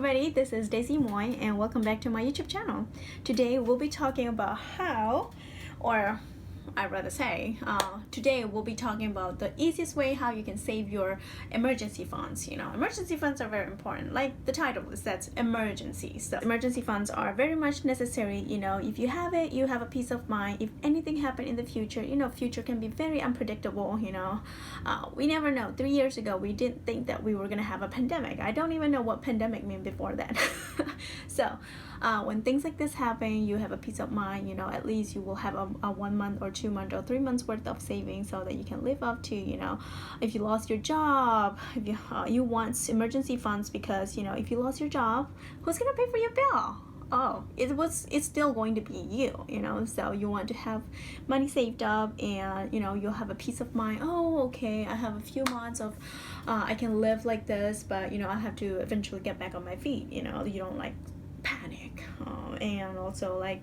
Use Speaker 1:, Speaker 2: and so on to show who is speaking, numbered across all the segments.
Speaker 1: everybody, this is Daisy Moy and welcome back to my YouTube channel. Today we'll be talking about today we'll be talking about the easiest way how you can save your emergency funds. Emergency funds are very important. Like the title is, that's emergency. So emergency funds are very much necessary. If you have it, you have a peace of mind. If anything happen in the future, future can be very unpredictable. We never know. 3 years ago, we didn't think that we were gonna have a pandemic. I don't even know what pandemic meant before that. So when things like this happen, you have a peace of mind. At least you will have a 1 month or 2 month or 3 months worth of savings so that you can live up to. If you lost your job, if you want emergency funds, because if you lost your job, who's gonna pay for your bill? It's still going to be you. So you want to have money saved up, and you'll have a peace of mind. Okay, I have a few months of I can live like this, but I have to eventually get back on my feet. You don't panic, and also right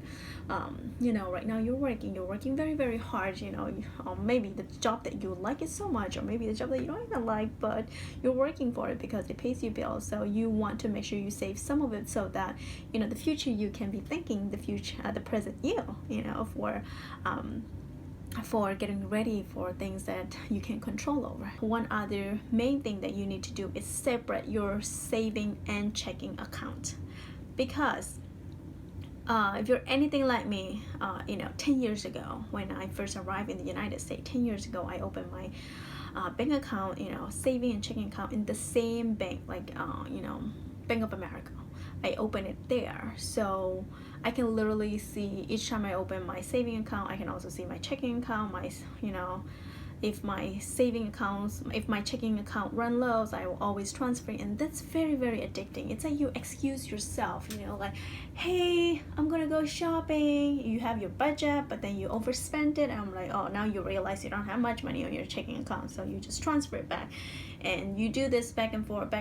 Speaker 1: now you're working very, very hard. Maybe the job that you like it so much, or maybe the job that you don't even like, but you're working for it because it pays you bills. So you want to make sure you save some of it so that the future you can be thinking the future, the present you, for getting ready for things that you can control over. One other main thing that you need to do is separate your saving and checking account. Because if you're anything like me, 10 years ago when I first arrived in the United States, 10 years ago, I opened my bank account, saving and checking account in the same bank, Bank of America. I open it there, so I can literally see each time I open my saving account. I can also see my checking account, if my checking account run low, I will always transfer, and that's very, very addicting. It's like you excuse yourself, hey, I'm gonna go shopping. You have your budget, but then you overspend it, and I'm like, now you realize you don't have much money on your checking account, so you just transfer it back, and you do this back and forth,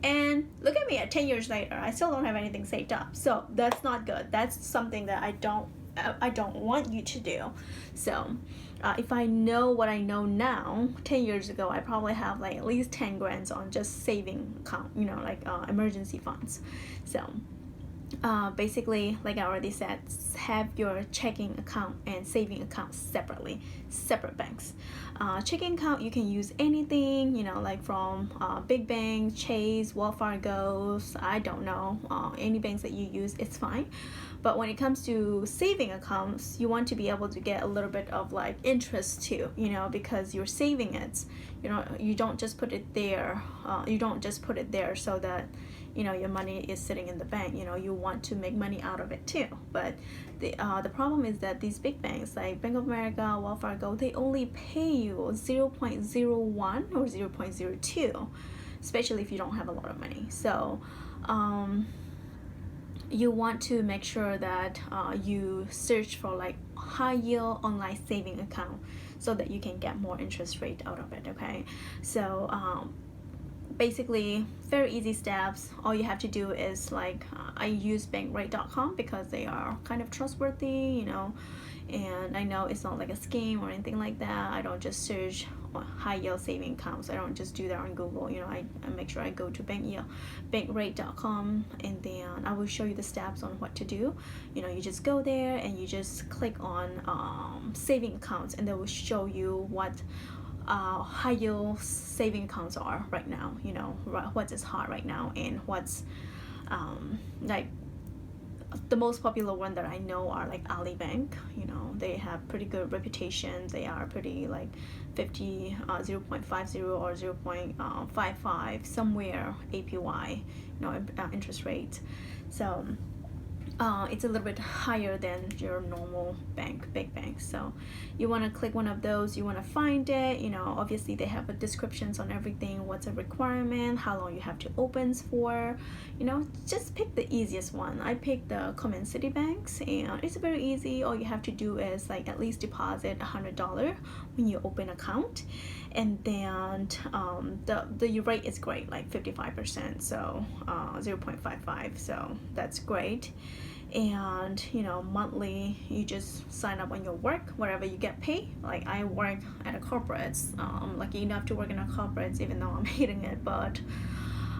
Speaker 1: and look at me at 10 years later, I still don't have anything saved up. So that's not good. That's something that I don't want you to do. So if I know what I know now, 10 years ago, I probably have at least 10 grand on just saving account, emergency funds. So basically, like I already said, have your checking account and saving account separate banks. Checking account, you can use anything, from big bank, Chase, Wells Fargo, I don't know, any banks that you use, it's fine. But when it comes to saving accounts, you want to be able to get a little bit of interest too, because you're saving it. You don't just put it there. So that your money is sitting in the bank. You want to make money out of it too. But the problem is that these big banks like Bank of America, Wells Fargo, they only pay you 0.01 or 0.02, especially if you don't have a lot of money. So you want to make sure that you search for high yield online saving account so that you can get more interest rate out of it. Okay, so basically very easy steps. All you have to do is I use bankrate.com because they are kind of trustworthy, and I know it's not like a scam or anything like that. I don't just search high yield saving accounts. I don't just do that on Google. I make sure I go to bankrate.com, and then I will show you the steps on what to do. You just go there and you just click on saving accounts, and they will show you what high yield saving accounts are right now, what is hot right now, and what's the most popular one that I know are Ali Bank. They have pretty good reputation. They are pretty 0.50 or 0.55 somewhere APY, interest rate. So it's a little bit higher than your normal big bank. So you want to click one of those. You want to find it. Obviously they have descriptions on everything, what's a requirement, how long you have to open for. Just pick the easiest one. I picked the Common City banks, and it's very easy. All you have to do is at least deposit $100 when you open account, and then the rate is great, 55%, so 0.55, so that's great. And monthly you just sign up on your work wherever you get paid. I work at a corporate. I'm lucky enough to work in a corporate, even though I'm hating it, but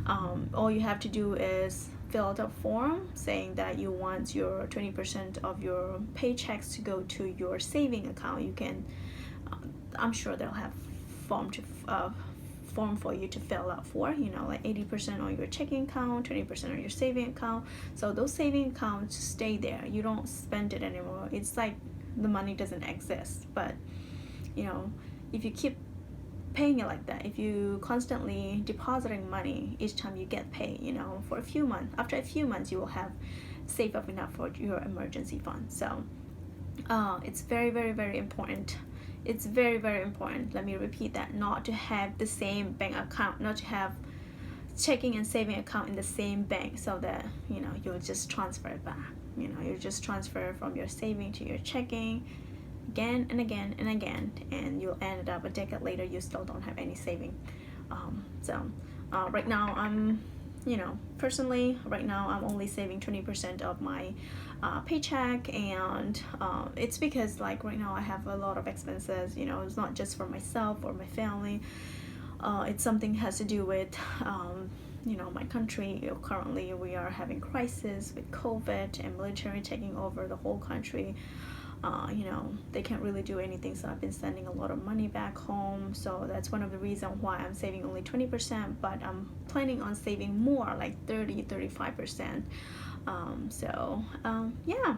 Speaker 1: All you have to do is fill out a form saying that you want your 20% of your paychecks to go to your saving account. You can, I'm sure they'll have form for you to fill out for, you know, like 80% on your checking account, 20% on your saving account. So those saving accounts stay there. You don't spend it anymore. It's like the money doesn't exist. But you know, if you keep paying it like that, if you constantly depositing money each time you get paid, you know, for a few months, after a few months you will have saved up enough for your emergency fund. So it's very, very, very important. It's very, very important, let me repeat that, not to have the same bank account, not to have checking and saving account in the same bank, so that, you know, you'll just transfer it back. You know, you just transfer from your saving to your checking again and again and again, and you'll end up a decade later you still don't have any saving. Right now I'm, you know, personally right now I'm only saving 20% of my paycheck, and it's because like right now I have a lot of expenses, you know, it's not just for myself or my family. It's something has to do with you know, my country. You know, currently we are having crisis with COVID and military taking over the whole country. You know, they can't really do anything, so I've been sending a lot of money back home. So that's one of the reasons why I'm saving only 20%, but I'm planning on saving more, like 30-35%. Yeah,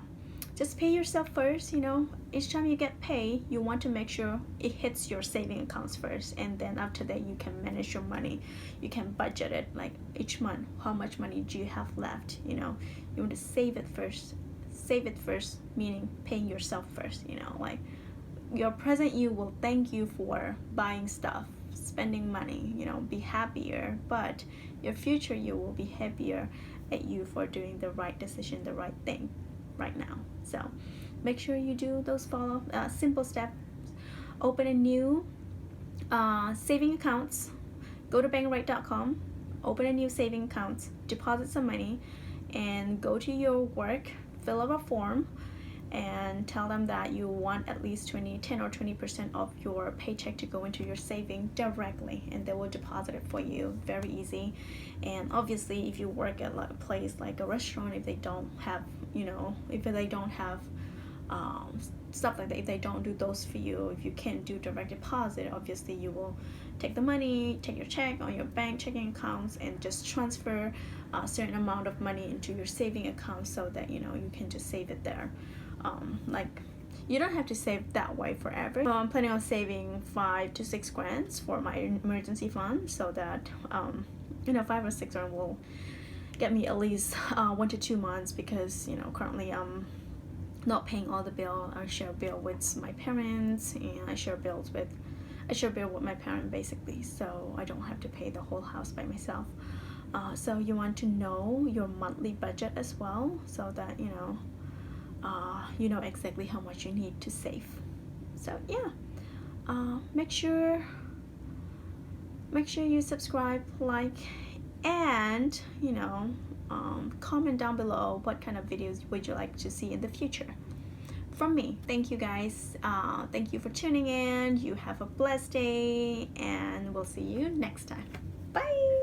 Speaker 1: just pay yourself first. You know, each time you get paid, you want to make sure it hits your saving accounts first, and then after that you can manage your money. You can budget it, like each month how much money do you have left. You know, you want to save it first. Save it first, meaning paying yourself first. You know, like your present you will thank you for buying stuff, spending money, you know, be happier, but your future you will be happier at you for doing the right decision, the right thing right now. So make sure you do those simple steps. Open a new saving accounts. Go to bankrate.com, open a new saving account, deposit some money, and go to your work, fill out a form, and tell them that you want at least 10 or 20% of your paycheck to go into your saving directly, and they will deposit it for you. Very easy. And obviously if you work at like a place like a restaurant, if they don't have, you know, if they don't have stuff like that, if they don't do those for you, if you can't do direct deposit, obviously you will take the money, take your check on your bank checking accounts, and just transfer a certain amount of money into your saving account, so that, you know, you can just save it there. Like you don't have to save that way forever. I'm planning on saving 5 to 6 grand for my emergency fund, so that you know, 5 or 6 grand will get me at least 1 to 2 months, because, you know, currently I'm not paying all the bill. I share bill with my parents, and I share bill with my parent basically, so I don't have to pay the whole house by myself. So you want to know your monthly budget as well, so that you know exactly how much you need to save. So yeah, make sure you subscribe, like, and you know, comment down below what kind of videos would you like to see in the future from me. Thank you guys. Thank you for tuning in. You have a blessed day, and we'll see you next time. Bye.